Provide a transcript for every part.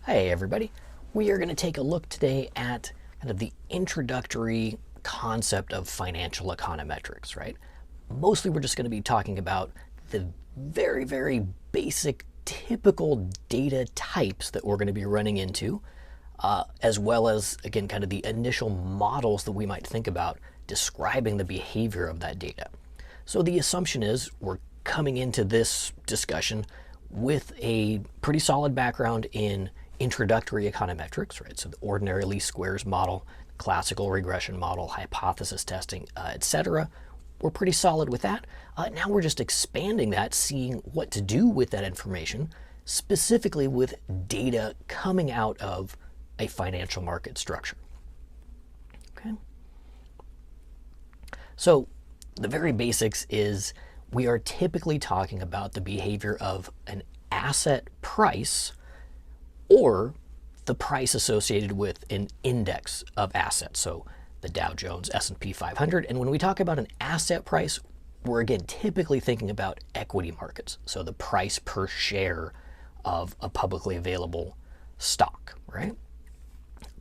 Hey everybody, we are going to take a look today at kind of the introductory concept of financial econometrics, right? Mostly we're just going to be talking about the very basic typical data types that we're going to be running into, as well as, again, kind of the initial models that we might think about describing the behavior of that data. So the assumption is we're coming into this discussion with a pretty solid background in introductory econometrics, right? So the ordinary least squares model, classical regression model, hypothesis testing, etc. We're pretty solid with that. Now we're just expanding that, seeing what to do with that information, specifically with data coming out of a financial market structure. Okay. So the very basics is we are typically talking about the behavior of an asset price or the price associated with an index of assets. So the Dow Jones, S&P 500. And when we talk about an asset price, we're again typically thinking about equity markets. So the price per share of a publicly available stock, right?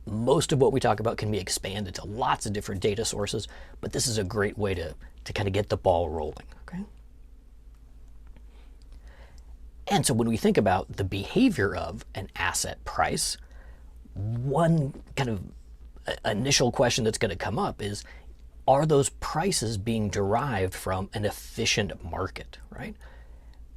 Most of what we talk about can be expanded to lots of different data sources, but this is a great way to kind of get the ball rolling, okay? And so when we think about the behavior of an asset price, one kind of initial question that's going to come up is, are those prices being derived from an efficient market, right?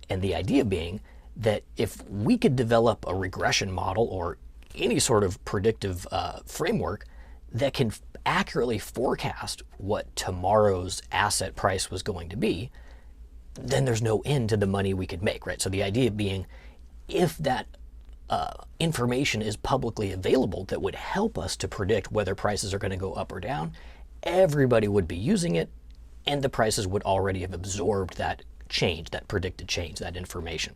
And the idea being that if we could develop a regression model or any sort of predictive framework that can accurately forecast what tomorrow's asset price was going to be, then there's no end to the money we could make, right? So the idea being, if that information is publicly available that would help us to predict whether prices are going to go up or down, everybody would be using it, and the prices would already have absorbed that change, that predicted change, that information.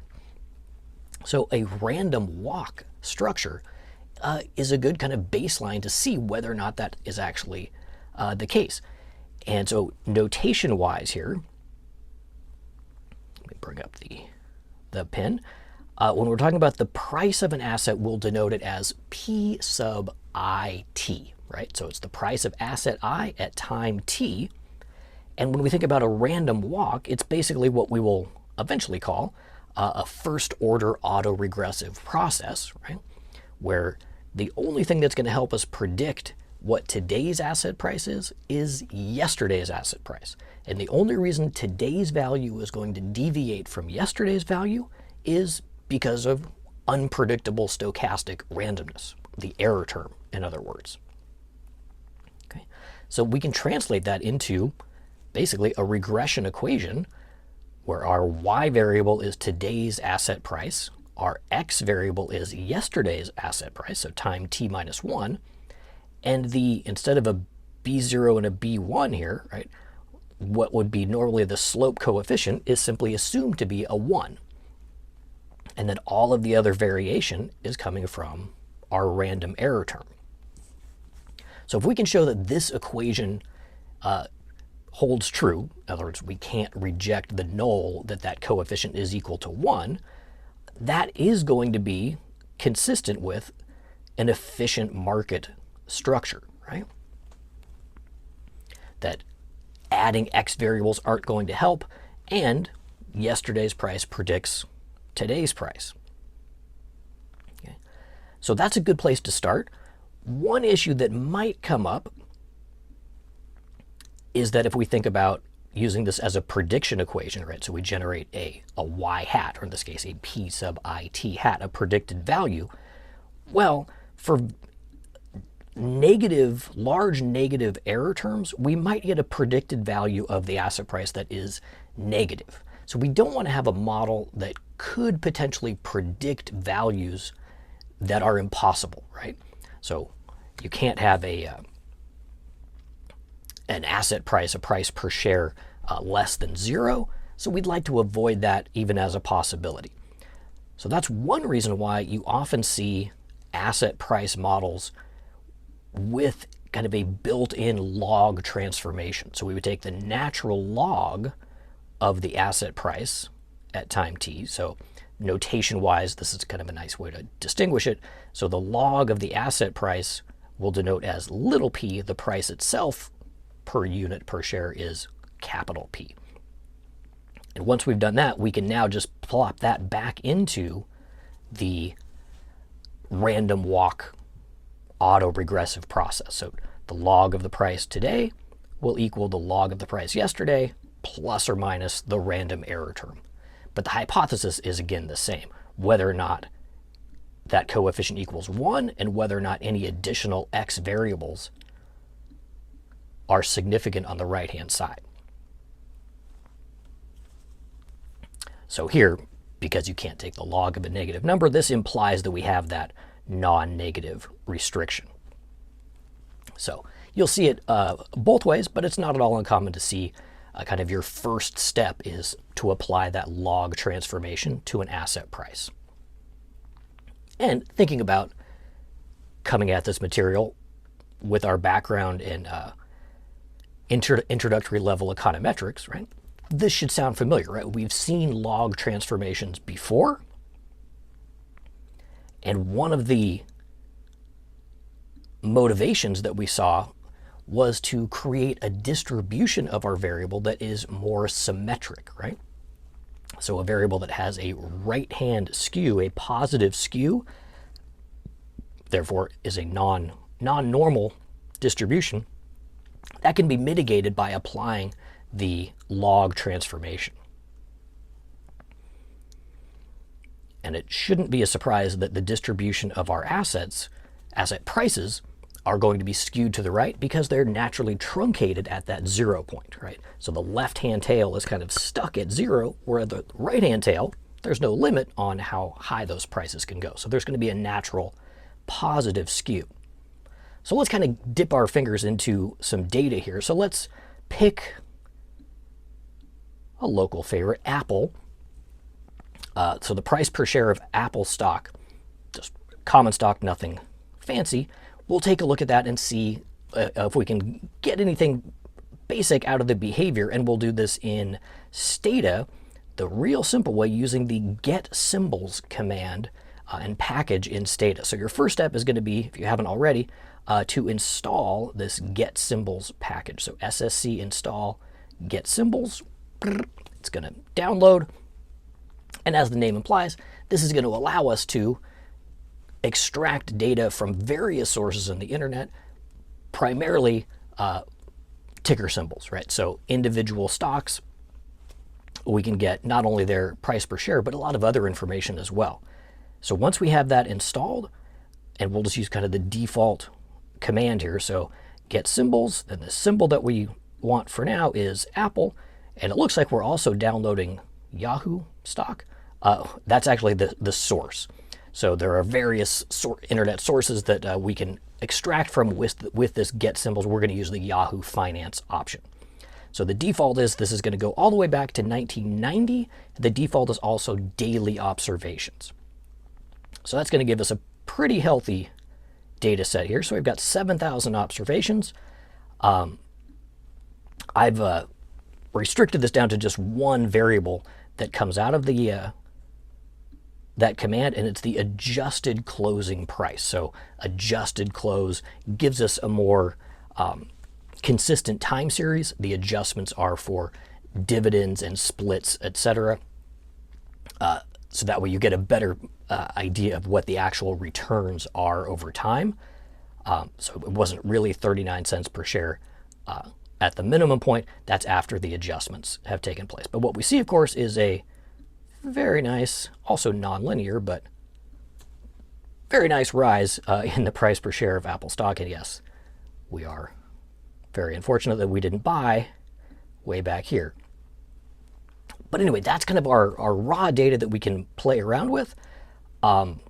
So a random walk structure is a good kind of baseline to see whether or not that is actually the case. And so notation-wise here, let me bring up the pen. When we're talking about the price of an asset, we'll denote it as P sub IT, right? So it's the price of asset I at time t. And when we think about a random walk, it's basically what we will eventually call a first order autoregressive process, right? Where the only thing that's going to help us predict what today's asset price is yesterday's asset price. And the only reason today's value is going to deviate from yesterday's value is because of unpredictable stochastic randomness, the error term, in other words. Okay, so we can translate that into basically a regression equation where our y variable is today's asset price, our x variable is yesterday's asset price, so time t minus 1, and instead of a b0 and a b1 here, right, what would be normally the slope coefficient is simply assumed to be a 1. And then all of the other variation is coming from our random error term. So if we can show that this equation holds true, in other words, we can't reject the null that coefficient is equal to 1, that is going to be consistent with an efficient market structure, right? That adding x variables aren't going to help, and yesterday's price predicts today's price. Okay. So that's a good place to start. One issue that might come up is that if we think about using this as a prediction equation, right? So we generate a y hat, or in this case, a p sub it hat, a predicted value. Well, for large negative error terms, we might get a predicted value of the asset price that is negative. So we don't want to have a model that could potentially predict values that are impossible, right? So you can't have an asset price, a price per share less than 0. So we'd like to avoid that even as a possibility. So that's one reason why you often see asset price models with kind of a built-in log transformation. So we would take the natural log of the asset price at time t. So notation-wise, this is kind of a nice way to distinguish it. So the log of the asset price will denote as little p. The price itself per unit per share is capital P. And once we've done that, we can now just plop that back into the random walk auto-regressive process. So the log of the price today will equal the log of the price yesterday plus or minus the random error term. But the hypothesis is again the same, whether or not that coefficient equals 1 and whether or not any additional x variables are significant on the right-hand side. So here, because you can't take the log of a negative number, this implies that we have that non-negative restriction. So you'll see it both ways, but it's not at all uncommon to see kind of your first step is to apply that log transformation to an asset price. And thinking about coming at this material with our background in introductory level econometrics, right? This should sound familiar, right? We've seen log transformations before. And one of the motivations that we saw was to create a distribution of our variable that is more symmetric, right? So a variable that has a right-hand skew, a positive skew, therefore is a non-normal distribution, that can be mitigated by applying the log transformation. And it shouldn't be a surprise that the distribution of our asset prices are going to be skewed to the right because they're naturally truncated at that 0 point, right? So the left-hand tail is kind of stuck at 0, where the right-hand tail, there's no limit on how high those prices can go. So there's going to be a natural positive skew. So let's kind of dip our fingers into some data here. So let's pick a local favorite, Apple. So the price per share of Apple stock, just common stock, nothing fancy. We'll take a look at that and see if we can get anything basic out of the behavior, and we'll do this in Stata, the real simple way, using the get symbols command and package in Stata. So your first step is going to be, if you haven't already, to install this get symbols package. So SSC install get symbols. It's going to download. And as the name implies, this is going to allow us to extract data from various sources on the internet, primarily ticker symbols, right? So individual stocks, we can get not only their price per share, but a lot of other information as well. So once we have that installed, and we'll just use kind of the default command here. So get symbols, then the symbol that we want for now is Apple. And it looks like we're also downloading Yahoo stock. That's actually the source. So there are various internet sources that we can extract from with this get symbols. We're going to use the Yahoo Finance option. So the default is this is going to go all the way back to 1990. The default is also daily observations. So that's going to give us a pretty healthy data set here. So we've got 7,000 observations. I've restricted this down to just one variable that comes out of the that command, and it's the adjusted closing price. So adjusted close gives us a more consistent time series. The adjustments are for dividends and splits, etc. So that way you get a better idea of what the actual returns are over time. So it wasn't really 39 cents per share at the minimum point. That's after the adjustments have taken place. But what we see, of course, is a very nice, also nonlinear, but very nice rise in the price per share of Apple stock. And yes, we are very unfortunate that we didn't buy way back here. But anyway, that's kind of our raw data that we can play around with. And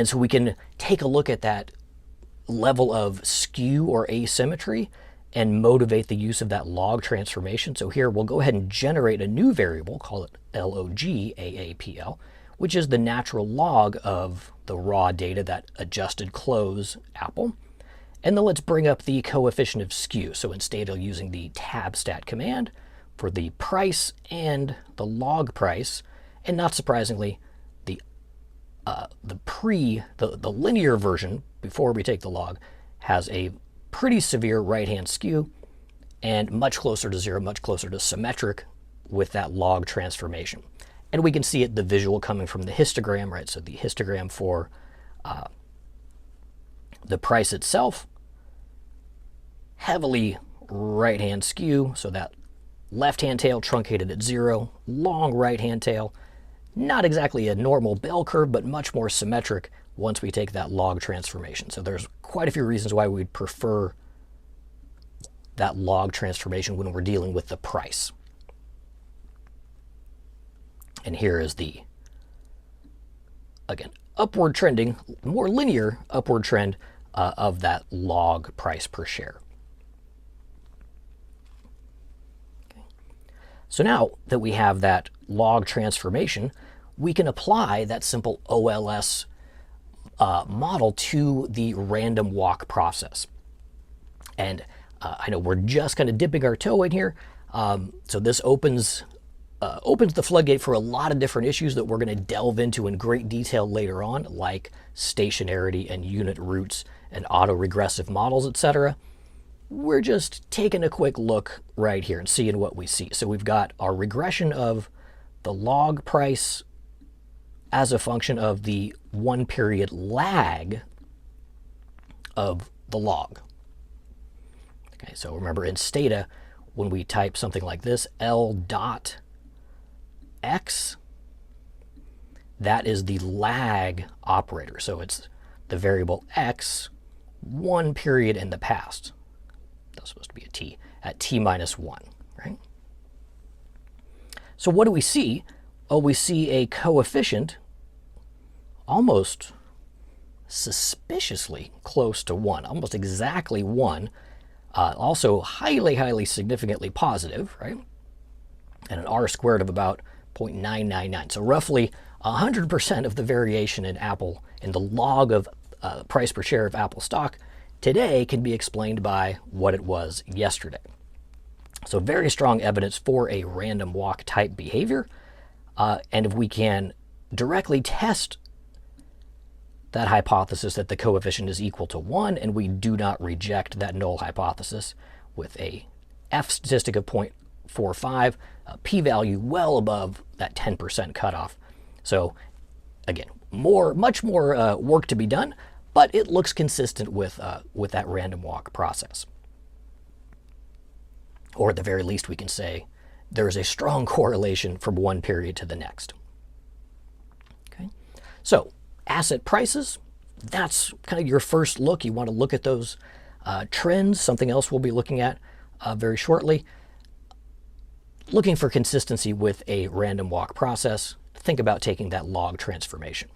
so we can take a look at that level of skew or asymmetry and motivate the use of that log transformation. So here we'll go ahead and generate a new variable, call it LOGAAPL, which is the natural log of the raw data, that adjusted close Apple. And then let's bring up the coefficient of skew. So in Stata, using the tabstat command, for the price and the log price, and not surprisingly, the linear version before we take the log has a pretty severe right-hand skew and much closer to zero, much closer to symmetric with that log transformation. And we can see it, the visual coming from the histogram, right? So the histogram for the price itself, heavily right-hand skew, so that left-hand tail truncated at zero, long right-hand tail, not exactly a normal bell curve, but much more symmetric once we take that log transformation. So there's quite a few reasons why we'd prefer that log transformation when we're dealing with the price. And here is the, again, upward trending, more linear upward trend of that log price per share. Okay. So now that we have that log transformation, we can apply that simple OLS model to the random walk process. And I know we're just kind of dipping our toe in here. So this opens the floodgate for a lot of different issues that we're going to delve into in great detail later on, like stationarity and unit roots and autoregressive models, etc. We're just taking a quick look right here and seeing what we see. So we've got our regression of the log price as a function of the 1 period lag of the log. Okay, so remember in Stata, when we type something like this, L dot X, that is the lag operator. So it's the variable X, 1 period in the past. That's supposed to be a T, at T minus 1, right? So what do we see? Oh, we see a coefficient almost suspiciously close to 1, almost exactly 1. Also highly significantly positive, right? And an R squared of about 0.999. So roughly 100% of the variation in Apple, in the log of price per share of Apple stock today, can be explained by what it was yesterday. So very strong evidence for a random walk type behavior. And if we can directly test that hypothesis that the coefficient is equal to 1, and we do not reject that null hypothesis with a F statistic of 0.45, a p-value well above that 10% cutoff. So again, much more work to be done, but it looks consistent with that random walk process. Or at the very least, we can say there is a strong correlation from one period to the next. Okay, so asset prices, that's kind of your first look. You want to look at those trends. Something else we'll be looking at very shortly. Looking for consistency with a random walk process, think about taking that log transformation.